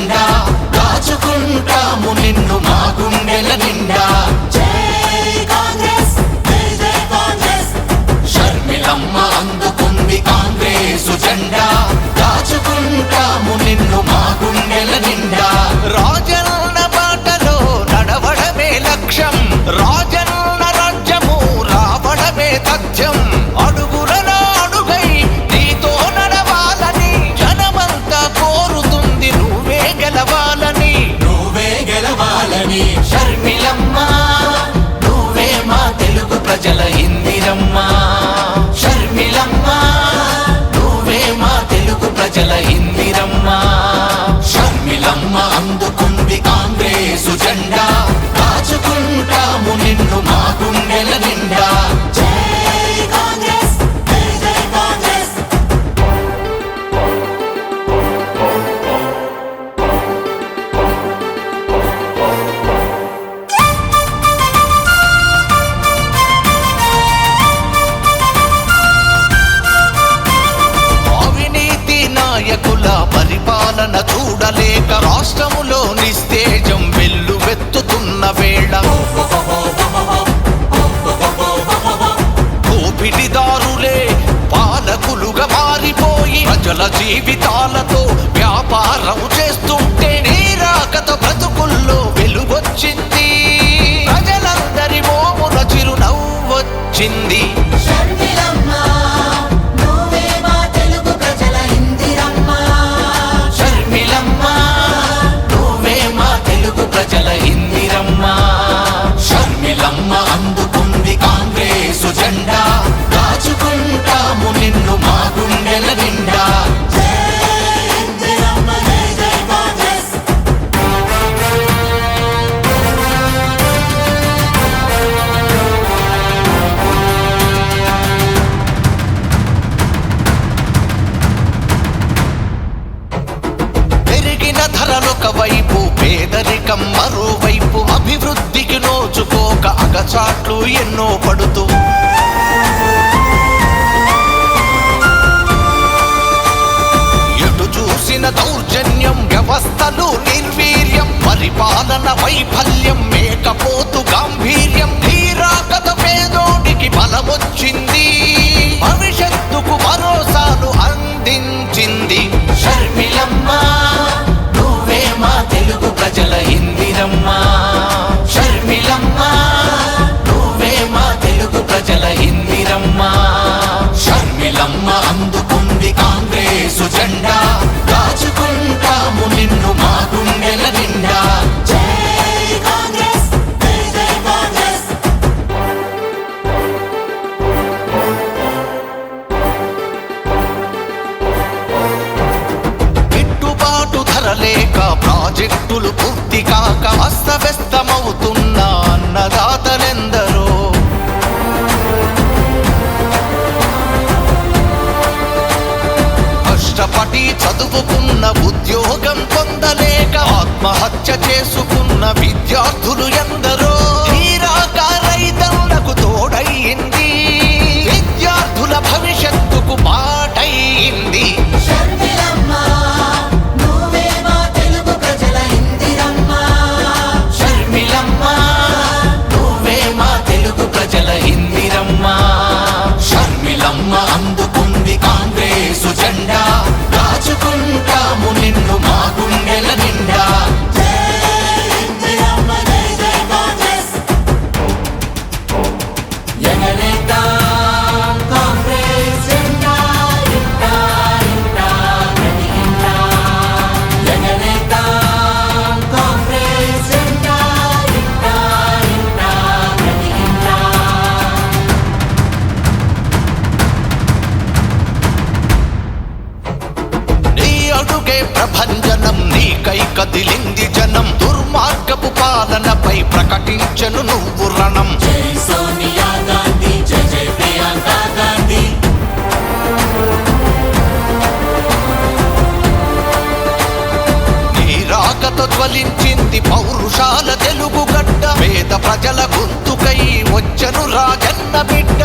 జెండా దాచుకుంటాము నిన్ను మా గుండెల నిండా. షర్మిలమ్మ అందుకుంది కాంగ్రెసు జెండా దాచుకుంటాము నిన్ను మా గుండెల నిండా. రాజన్న బాటలో నడవడమే లక్ష్యం, రాజన్న రాజ్యము రావడమే తథ్యం. అడుగులలో అడుగై నీతో నడవాలని జనమంతా కోరుతుంది, నువ్వే గెలవాలని, నువ్వే గెలవాలని. షర్మిలమ్మ నువ్వే మా తెలుగు ప్రజల ఇందిరమ్మ. షర్మిలమ్మ నువ్వే మా తెలుగు ప్రజల ఇందిరమ్మ. షర్మిలమ్మ అందుకుంది కాంగ్రెసు జెండా దాచుకుంటాము నిన్ను మా గుండెల నిండా. నాయకుల పరిపాలన చూడలేక రాష్ట్రములో నిస్తేజం వెల్లువెత్తుతున్న వేళ, దోపిడిదారులే పాలకులుగా మారిపోయి ప్రజల జీవితాలతో వ్యాపారం చేస్తుంటే నీరాకతో బ్రతుకుల్లో వెలుగొచ్చింది, ప్రజలందరి మోమున చిరునవ్వొచ్చింది. షర్మిలమ్మ అందుకుంది కాంగ్రెసు జెండా దాచుకుంటాము నిన్ను మా గుండెల నిండా. పెరిగిన ధరలొక వైపు, పేదరికం మరోవైపు, అభివృద్ధికి నోచుకోక అగచాట్లు ఎన్నో పడుతూ ఎటు చూసిన దౌర్జన్యం, వ్యవస్థలు నిర్వీర్యం, పరిపాలన వైఫల్యం, మేకపోతు గాంభీర్యం. నీరాకత పేదోడికి బలమొచ్చింది, భవిష్యత్తుకు భరోసాను అందించింది. షర్మిలమ్మ నువ్వే మా తెలుగు ప్రజల ఇందిరమ్మ. షర్మిలమ్మ నువ్వే మా తెలుగు ప్రజల ఇందిరమ్మ. షర్మిలమ్మ అందుకుంది కాంగ్రెసు జెండా దాచుకుంటాము నిన్ను మా గుండెల నిండా. లేక ప్రాజెక్టులు పూర్తి కాక అస్తవ్యస్తమవుతున్న అన్నదాతలెందరో, కష్టపడి చదువుకున్న ఉద్యోగం పొందలేక ఆత్మహత్య చేసుకున్న విద్యార్థులు ఎందరో. తీరాక రైతన్నకు తోడయింది, విద్యార్థుల భవిష్యత్తుకు బాటయింది. షర్మిలమ్మ అందుకుంది కాంగ్రెసు జెండా దాచుకుంటాము నిన్ను మా గుండెల నిండా. ప్రభంజనం నీకై కదిలింది జనం, దుర్మార్గపు పాలనపై ప్రకటించను నువ్వు రణం. జై సోనియా గాంధీ, జై జై ప్రియాంక గాంధీ. నీరాకతో జ్వలించింది పౌరుషాల తెలుగు గడ్డ, పేద ప్రజల గొంతుకై వచ్చను రాజన్న బిడ్డ.